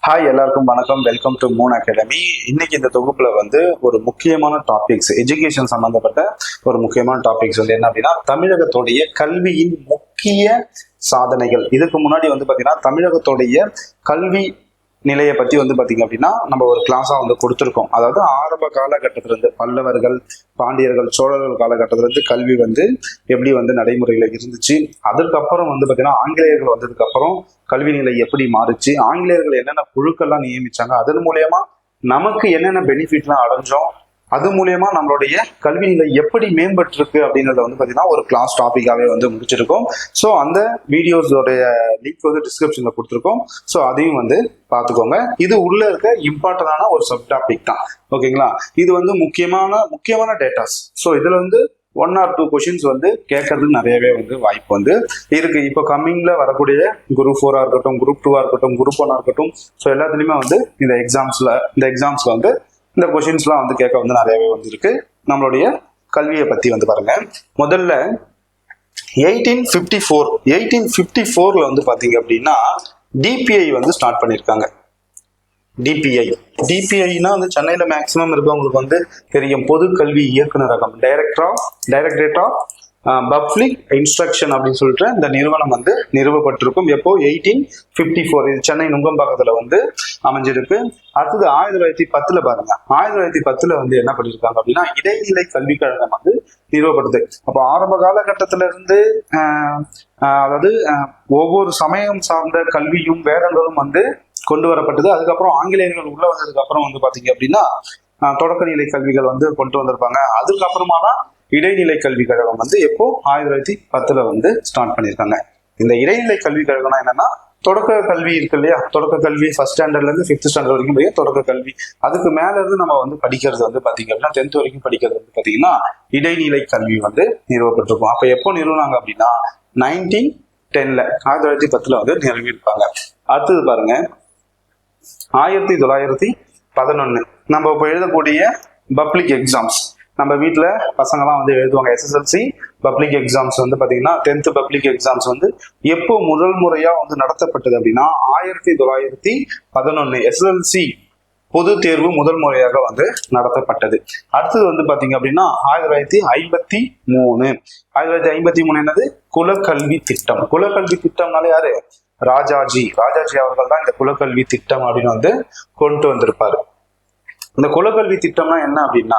Hi எல்லாருக்கும் வணக்கம். Welcome to Moon academy. இன்னைக்கு இந்த தொகுப்புல ஒரு முக்கியமான டாபிக்ஸ், எஜுகேஷன் சம்பந்தப்பட்ட ஒரு முக்கியமான டாபிக்ஸ் என்ன அப்படின்னா, தமிழகத்துடைய கல்வியின் முக்கிய சாதனைகள். இதுக்கு முன்னாடி பாத்தீங்கன்னா தமிழகத்துடைய கல்வி நிலையை பத்தி பாத்தீங்க அப்படின்னா நம்ம ஒரு கிளாஸா கொடுத்துருக்கோம். அதாவது ஆரம்ப காலகட்டத்திலிருந்து பல்லவர்கள், பாண்டியர்கள், சோழர்கள் காலகட்டத்திலிருந்து கல்வி எப்படி நடைமுறையில இருந்துச்சு. அதுக்கப்புறம் பாத்தீங்கன்னா ஆங்கிலேயர்கள் வந்ததுக்கு அப்புறம் கல்வி நிலை எப்படி மாறுச்சு, ஆங்கிலேயர்கள் என்னென்ன குழுக்கள்லாம் நியமிச்சாங்க, அதன் மூலியமா நமக்கு என்னென்ன பெனிஃபிட்லாம் அடைஞ்சோம், அது மூலியமா நம்மளுடைய கல்வி நிலை எப்படி மேம்பட்டு இருக்கு அப்படிங்கறத பாத்தீங்கன்னா ஒரு கிளாஸ் டாபிக்காவே முடிச்சிருக்கோம். ஸோ அந்த வீடியோஸோடைய லிங்க் டிஸ்கிரிப்ஷன்ல கொடுத்துருக்கோம். ஸோ அதையும் பார்த்துக்கோங்க. இது உள்ள இருக்க இம்பார்ட்டன்டான ஒரு சப் டாபிக் தான். ஓகேங்களா? இது முக்கியமான டேட்டாஸ். ஸோ இதுல 1 or 2 கொஸ்டின்ஸ் கேட்கறதுக்கு நிறையவே வாய்ப்பு இருக்கு. இப்போ கம்மிங்ல வரக்கூடிய குரூப் 4 இருக்கட்டும், குரூப் 2 இருக்கட்டும், குரூப் 1 இருக்கட்டும், ஸோ எல்லாத்துலயுமே இந்த எக்ஸாம்ஸ்ல இந்த கொஸ்டின்ஸ்லாம் கேட்க நிறையவே இருக்கு. நம்மளுடைய கல்வியை பத்தி பாருங்க. முதல்ல 1854ல பாத்தீங்க அப்படின்னா டிபிஐ ஸ்டார்ட் பண்ணிருக்காங்க. டிபிஐனா சென்னையில மேக்சிமம் இருக்கவங்களுக்கு தெரியும். பொது கல்வி இயக்குநரகம், டைரக்டரேட் ஆஃப் பப்ளிக் இன்ஸ்ட்ரக்ஷன் அப்படின்னு சொல்லிட்டு இந்த நிறுவனம் நிறுவப்பட்டிருக்கும். எப்போ? 1854. இது சென்னை நுங்கம்பாக்கத்துல அமைஞ்சிருக்கு. அடுத்தது 1910 பாருங்க. 1910 என்ன பண்ணிருக்காங்க அப்படின்னா இடைநிலை கல்விக் கழகம் நிறுவப்பட்டது. அப்போ ஆரம்ப காலகட்டத்தில இருந்து அதாவது ஒவ்வொரு சமயம் சார்ந்த கல்வியும் வேதங்களும் கொண்டு வரப்பட்டது. அதுக்கப்புறம் ஆங்கிலேயர்கள் உள்ள வந்ததுக்கு அப்புறம் பாத்தீங்க அப்படின்னா தொடக்க நிலை கல்விகள் கொண்டு வந்திருப்பாங்க. அதுக்கப்புறமா தான் இடைநிலை கல்வி கழகம் எப்போ 1910 ஸ்டார்ட் பண்ணியிருக்காங்க. இந்த இடைநிலை கல்வி கழகம்னா என்னன்னா, தொடக்க கல்வி இருக்கு இல்லையா, தொடக்க கல்வி ஃபர்ஸ்ட் ஸ்டாண்டர்ட்ல இருந்து 5th ஸ்டாண்டர்ட் வரைக்கும் போய் தொடக்க கல்வி. அதுக்கு மேல இருந்து நம்ம படிக்கிறது பாத்தீங்க அப்படின்னா 10th வரைக்கும் படிக்கிறது பாத்தீங்கன்னா இடைநிலை கல்வி நிறுவப்பட்டிருக்கும். அப்ப எப்போ நிறுவனாங்க அப்படின்னா 1910ல நிறுவியிருப்பாங்க. அடுத்தது பாருங்க 1911 நம்ம இப்போ எழுதக்கூடிய பப்ளிக் எக்ஸாம்ஸ். நம்ம வீட்டுல பசங்கலாம் எழுதுவாங்க எஸ்எஸ்எல்சி பப்ளிக் எக்ஸாம்ஸ் பாத்தீங்கன்னா 10th பப்ளிக் எக்ஸாம்ஸ் எப்போ முதல் முறையா நடத்தப்பட்டது அப்படின்னா 1911 எஸ்எஸ்எல்சி பொது தேர்வு முதல் முறையாக நடத்தப்பட்டது. அடுத்தது பாத்தீங்க அப்படின்னா 1953 என்னது? குலக்கல்வி திட்டம். குலக்கல்வி திட்டம்னாலே யாரு? ராஜாஜி அவர்கள் தான் இந்த குலக்கல்வி திட்டம் அப்படின்னு கொண்டு வந்திருப்பாரு. இந்த குலக்கல்வி திட்டம்னா என்ன அப்படின்னா,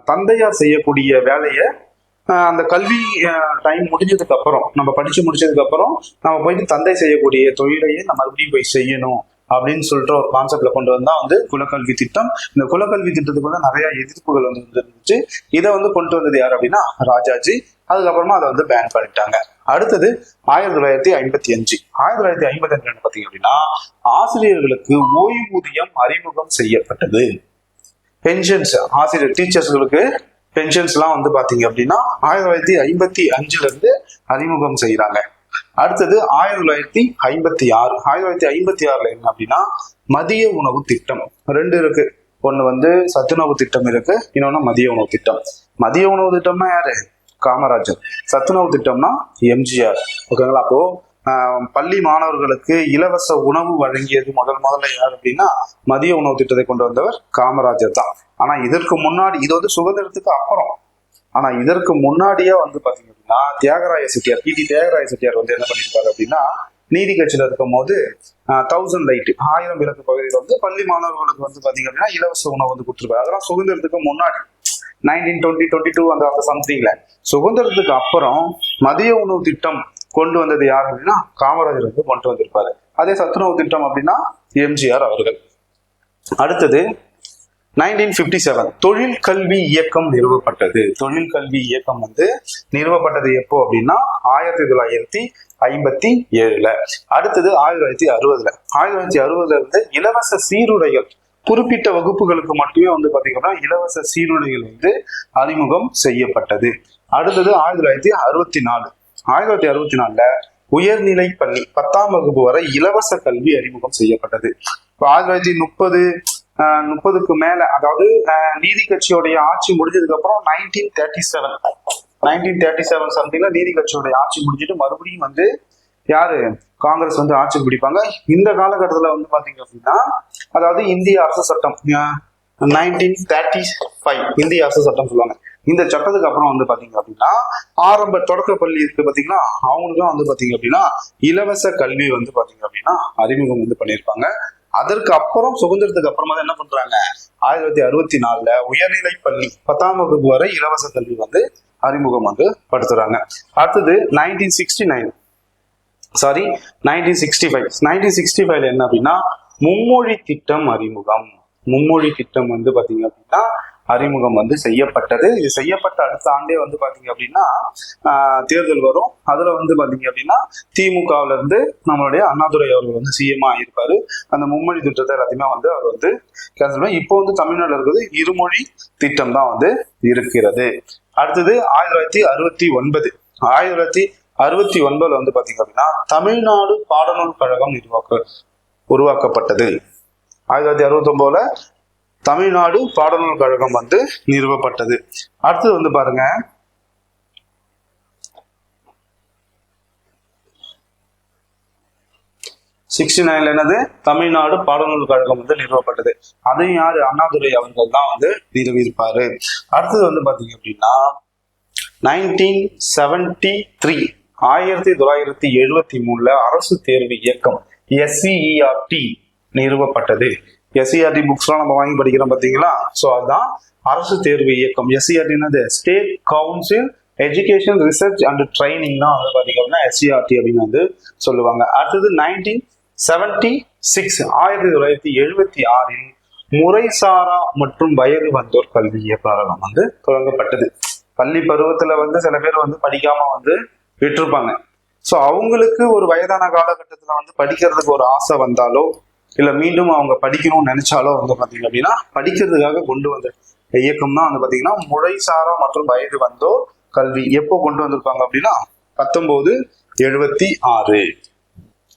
தந்தையார் செய்யக்கூடிய வேலையை அந்த கல்வி டைம் முடிஞ்சதுக்கு அப்புறம், நம்ம படிச்சு முடிச்சதுக்கு அப்புறம் நம்ம போயிட்டு தந்தை செய்யக்கூடிய தொழிலையே நம்ம மறுபடியும் போய் செய்யணும் அப்படின்னு சொல்லிட்டு ஒரு கான்செப்ட்ல கொண்டு வந்தா குலக்கல்வி திட்டம். இந்த குலக்கல்வி திட்டத்துக்கு நிறைய எதிர்ப்புகள் இருந்துச்சு. இதை கொண்டு வந்தது யார் அப்படின்னா ராஜாஜி. அதுக்கப்புறமா அதை பேன் பண்ணிட்டாங்க. அடுத்தது 1955 பாத்தீங்க அப்படின்னா ஆசிரியர்களுக்கு ஓய்வூதியம் அறிமுகம் செய்யப்பட்டது. பென்ஷன்ஸ், ஆசிரியர் டீச்சர்ஸ்களுக்கு பென்ஷன்ஸ் எல்லாம் பாத்தீங்க அப்படின்னா 1955 இருந்து அறிமுகம் செய்யறாங்க. அடுத்தது 1956 என்ன அப்படின்னா மதிய உணவு திட்டம். 2 இருக்கு. ஒண்ணு சத்துணவு திட்டம் இருக்கு, இன்னொன்னு மதிய உணவு திட்டம். மதிய உணவு திட்டம்னா யாரு? காமராஜர். சத்துணவு திட்டம்னா எம்ஜிஆர். ஓகேங்களா? அப்போ பள்ளி மாணவர்களுக்கு இலவச உணவு வழங்கியது முதல்ல யார் அப்படின்னா மதிய உணவு திட்டத்தை கொண்டு வந்தவர் காமராஜர் தான். ஆனா இதற்கு முன்னாடி, இது சுதந்திரத்துக்கு அப்புறம், ஆனா இதற்கு முன்னாடியே பாத்தீங்க அப்படின்னா தியாகராய செட்டியார், பிடி தியாகராய செட்டியார் என்ன பண்ணிருப்பாரு அப்படின்னா நீதி கட்சியில இருக்கும் போது 1000 லைட் 1000 விளக்கு பகுதியில் பள்ளி மாணவர்களுக்கு பாத்தீங்க அப்படின்னா இலவச உணவு கொடுத்துருப்பாரு. அதெல்லாம் சுதந்திரத்துக்கு முன்னாடி 1922 அந்த சம்திங்ல. சுதந்திரத்துக்கு அப்புறம் மதிய உணவு திட்டம் கொண்டு வந்தது யார் அப்படின்னா காமராஜர் கொண்டு வந்திருப்பாரு. அதே சத்துணவு திட்டம் அப்படின்னா எம்ஜிஆர் அவர்கள். அடுத்தது 1957 தொழில் கல்வி இயக்கம் நிறுவப்பட்டது. தொழில் கல்வி இயக்கம் நிறுவப்பட்டது எப்போ அப்படின்னா 1957. அடுத்தது 1960 இருந்து இலவச சீருடைகள் குறிப்பிட்ட வகுப்புகளுக்கு மட்டுமே பாத்தீங்கன்னா இலவச சீருடைகள் அறிமுகம் செய்யப்பட்டது. அடுத்தது 1964 உயர்நிலை பள்ளி 10ஆம் வகுப்பு வரை இலவச கல்வி அறிமுகம் செய்யப்பட்டது. இப்போ 1930க்கு மேல, அதாவது நீதி கட்சியோடைய ஆட்சி முடிஞ்சதுக்கு அப்புறம் 1937 சம்திங்ல நீதி கட்சியோடைய ஆட்சி முடிஞ்சிட்டு மறுபடியும் யாரு காங்கிரஸ் வந்து ஆட்சி பிடிப்பாங்க. இந்த காலகட்டத்துல வந்து பாத்தீங்க அப்படின்னா, அதாவது இந்திய அரசு சட்டம் 1935 இந்திய அரசு சட்டம் சொல்லுவாங்க. இந்த சட்டத்துக்கு அப்புறம் வந்து பாத்தீங்க அப்படின்னா, ஆரம்ப தொடக்க பள்ளி இருக்கு பாத்தீங்கன்னா, அவங்களுக்கும் வந்து பாத்தீங்க அப்படின்னா இலவச கல்வி வந்து பாத்தீங்க அப்படின்னா அறிமுகம் வந்து பண்ணியிருப்பாங்க. அதற்கு அப்புறம் சுதந்திரத்துக்கு அப்புறமா தான் என்ன பண்றாங்க, 1964 உயர்நிலை பள்ளி 10ஆம் வகுப்பு வரை இலவச கல்வி வந்து அறிமுகம் வந்து படுத்துறாங்க. அடுத்தது 1965 என்ன அப்படின்னா மும்மொழி திட்டம் அறிமுகம். மும்மொழி திட்டம் வந்து பாத்தீங்க அப்படின்னா அறிமுகம் வந்து செய்யப்பட்டது. இது செய்யப்பட்ட அடுத்த ஆண்டே வந்து பாத்தீங்க அப்படின்னா தேர்தல் வரும். அதுல வந்து பாத்தீங்க அப்படின்னா திமுகவுல இருந்து நம்மளுடைய அண்ணாதுரை அவர்கள் வந்து சிஎம் ஆகியிருப்பாரு. அந்த மும்மொழி திட்டத்தை எல்லாத்தையுமே வந்து அவர் வந்து கேன்சல் பண்ணி இப்போ வந்து தமிழ்நாட்டில் இருக்கிறது இருமொழி திட்டம் தான் வந்து இருக்கிறது. அடுத்தது 1969 வந்து பாத்தீங்க அப்படின்னா தமிழ்நாடு பாடநூல் கழகம் உருவாக்கப்பட்டது. 1969 தமிழ்நாடு பாடநூல் கழகம் வந்து நிறுவப்பட்டது. அடுத்தது வந்து பாருங்க 69 என்னது தமிழ்நாடு பாடநூல் கழகம் வந்து நிறுவப்பட்டது. அதையும் யாரு அண்ணாதுரை அவர்கள் தான் வந்து நிறுவியிருப்பாரு. அடுத்தது வந்து பாத்தீங்க அப்படின்னா 1973 அரசு தேர்வு இயக்கம் SCERT நிறுவப்பட்டது. SCERT புக்ஸ்லாம் நம்ம வாங்கி படிக்கிறோம் பாத்தீங்களா, சோ அதுதான் அரசு தேர்வு இயக்கம். SCERT என்னது state council education research and training தான் வந்து பாத்தீங்க அப்படின்னா SCERT அப்படின்னு வந்து சொல்லுவாங்க. அடுத்தது 1976 முறைசாரா மற்றும் வயது வந்தோர் கல்வி இயக்ககம் வந்து தொடங்கப்பட்டது. பள்ளி பருவத்துல வந்து சில பேர் வந்து படிக்காம வந்து விட்டுருப்பாங்க. ஸோ அவங்களுக்கு ஒரு வயதான காலகட்டத்துல வந்து படிக்கிறதுக்கு ஒரு ஆசை வந்தாலோ இல்ல மீண்டும் அவங்க படிக்கணும்னு நினைச்சாலோ வந்து பாத்தீங்க அப்படின்னா படிக்கிறதுக்காக கொண்டு வந்த இயக்கம் தான் வந்து பாத்தீங்கன்னா முறைசாரா மற்றும் வயது வந்தோர் கல்வி. எப்போ கொண்டு வந்திருப்பாங்க அப்படின்னா 1976.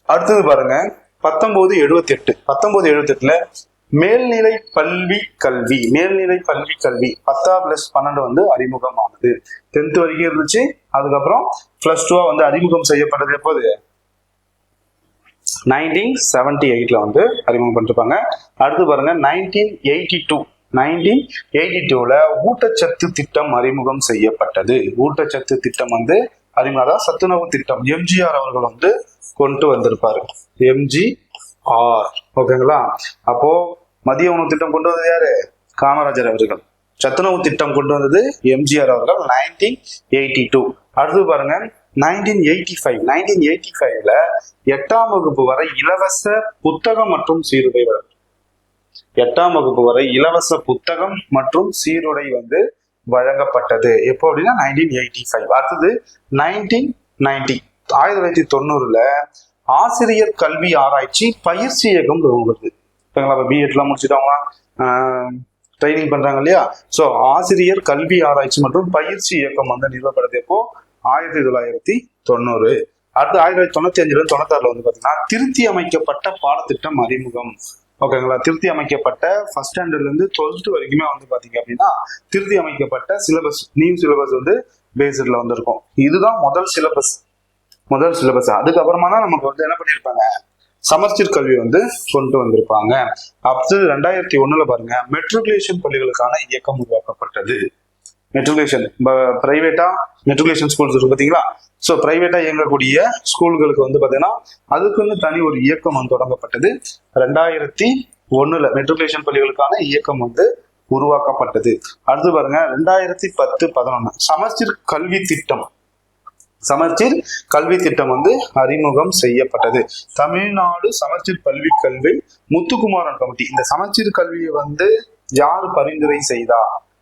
அடுத்தது பாருங்க 1978 மேல்நிலை பள்ளி கல்வி 10+12 வந்து அறிமுகமானது. 10th வரைக்கும் இருந்துச்சு. அதுக்கப்புறம் +2 வந்து அறிமுகம் செய்யப்பட்டது எப்போது 1978 வந்து அறிமுகம் பண்ணிருப்பாங்க. அடுத்து பாருங்க 1982 ஊட்டச்சத்து திட்டம் அறிமுகம் செய்யப்பட்டது. ஊட்டச்சத்து திட்டம் வந்து அறிமுகம் சத்துணவு திட்டம் MGR அவர்கள் வந்து கொண்டு வந்திருப்பாரு. MGR ஓகேங்களா. அப்போ மதிய உணவு திட்டம் கொண்டு வந்தது யாரு காமராஜர் அவர்கள். சத்துணவு திட்டம் கொண்டு வந்தது MGR அவர்கள் 1982. அடுத்து பாருங்க 1985 8ஆம் வகுப்பு வரை இலவச புத்தகம் மற்றும் சீருடை 8ஆம் வகுப்பு வரை இலவச புத்தகம் மற்றும் சீருடை வந்து வழங்கப்பட்டது. எப்போ அப்படின்னா 1985. அடுத்தது 1990 ஆசிரியர் கல்வி ஆராய்ச்சி பயிற்சி இயக்கம் துவங்குது. பிஎட்லாம் முடிச்சுட்டாங்களா ட்ரைனிங் பண்றாங்க இல்லையா. சோ ஆசிரியர் கல்வி ஆராய்ச்சி மற்றும் பயிற்சி இயக்கம் வந்து நிறுவப்படுது எப்போ 1990. அடுத்து 1995 வந்து பாத்தீங்கன்னா திருத்தி அமைக்கப்பட்ட பாடத்திட்டம் அறிமுகம். ஓகேங்களா. திருத்தி அமைக்கப்பட்ட ஃபர்ஸ்ட் ஸ்டாண்டர்ட்ல இருந்து 12th வரைக்குமே வந்து பாத்தீங்க அப்படின்னா திருத்தி அமைக்கப்பட்ட சிலபஸ் நியூ சிலபஸ் வந்து பேஸ்ட்ல வந்திருக்கும். இதுதான் முதல் சிலபஸ். அதுக்கப்புறமா தான் நமக்கு வந்து என்ன பண்ணிருப்பாங்க சமச்சீர் கல்வி வந்து கொண்டு வந்திருப்பாங்க. அடுத்தது 2001 பாருங்க மெட்ரிகுலேஷன் பள்ளிகளுக்கான இயக்கம் உருவாக்கப்பட்டது. மெட்ரிகுலேஷன் பிரைவேட்டா மெட்ரிகுலேஷன் ஸ்கூல்ஸ் இருக்கு பாத்தீங்களா. ஸோ பிரைவேட்டா இயங்கக்கூடிய ஸ்கூல்களுக்கு வந்து பாத்தீங்கன்னா அதுக்கு வந்து தனி ஒரு இயக்கம் வந்து தொடங்கப்பட்டது. 2001 மெட்ரிகுலேஷன் பள்ளிகளுக்கான இயக்கம் வந்து உருவாக்கப்பட்டது. அடுத்து பாருங்க 2010-11 சமச்சீர் கல்வி திட்டம் வந்து அறிமுகம் செய்யப்பட்டது. தமிழ்நாடு சமச்சீர் கல்வி முத்துக்குமாரன் கமிட்டி. இந்த சமச்சீர் கல்வியை வந்து யாரு பரிந்துரை செய்தா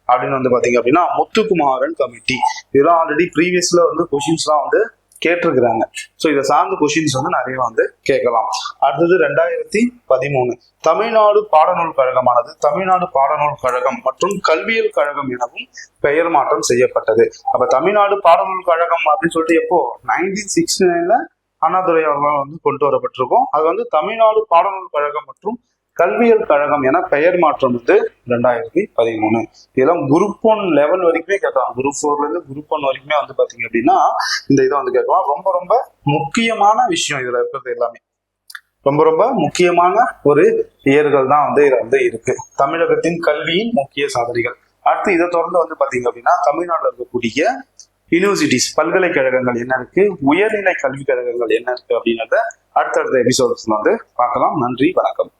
அப்படின்னு வந்து பாத்தீங்க அப்படின்னா முத்துக்குமாரன் கமிட்டி. இதெல்லாம் ஆல்ரெடி ப்ரீவியஸ்ல வந்து கொஸ்டின்ஸ்லாம் வந்து கேட்டிருக்கிறாங்க. ஸோ இதை சார்ந்த கொஸ்டின்ஸ் வந்து நிறைய வந்து கேட்கலாம். அடுத்தது 2013 தமிழ்நாடு பாடநூல் கழகமானது தமிழ்நாடு பாடநூல் கழகம் மற்றும் கல்வியல் கழகம் எனவும் பெயர் மாற்றம் செய்யப்பட்டது. அப்ப தமிழ்நாடு பாடநூல் கழகம் அப்படின்னு சொல்லிட்டு எப்போ 1969 அண்ணாதுரை அவர்கள் வந்து கொண்டு வரப்பட்டிருக்கும். அது வந்து தமிழ்நாடு பாடநூல் கழகம் மற்றும் கல்வியியல் கழகம் என பெயர் மாற்றம் வந்து 2013. இதெல்லாம் குரூப் 1 லெவல் வரைக்குமே கேட்கலாம். குரூப் 4ல இருந்து குரூப் 1 வரைக்குமே வந்து பாத்தீங்க அப்படின்னா இந்த இதை வந்து கேட்கலாம். ரொம்ப ரொம்ப முக்கியமான விஷயம் இதுல இருக்கிறது எல்லாமே. ரொம்ப ரொம்ப முக்கியமான ஒரு இயர்கள் தான் வந்து இதுல வந்து இருக்கு. தமிழகத்தின் கல்வியின் முக்கிய சாதனைகள். அடுத்து இதை தொடர்ந்து வந்து பாத்தீங்க அப்படின்னா தமிழ்நாட்டில் இருக்கக்கூடிய யூனிவர்சிட்டிஸ், பல்கலைக்கழகங்கள் என்ன இருக்கு, உயர்நிலை கல்விக் கழகங்கள் என்ன இருக்கு அப்படின்றத அடுத்தடுத்த எபிசோட்ஸ்ல வந்து பார்க்கலாம். நன்றி, வணக்கம்.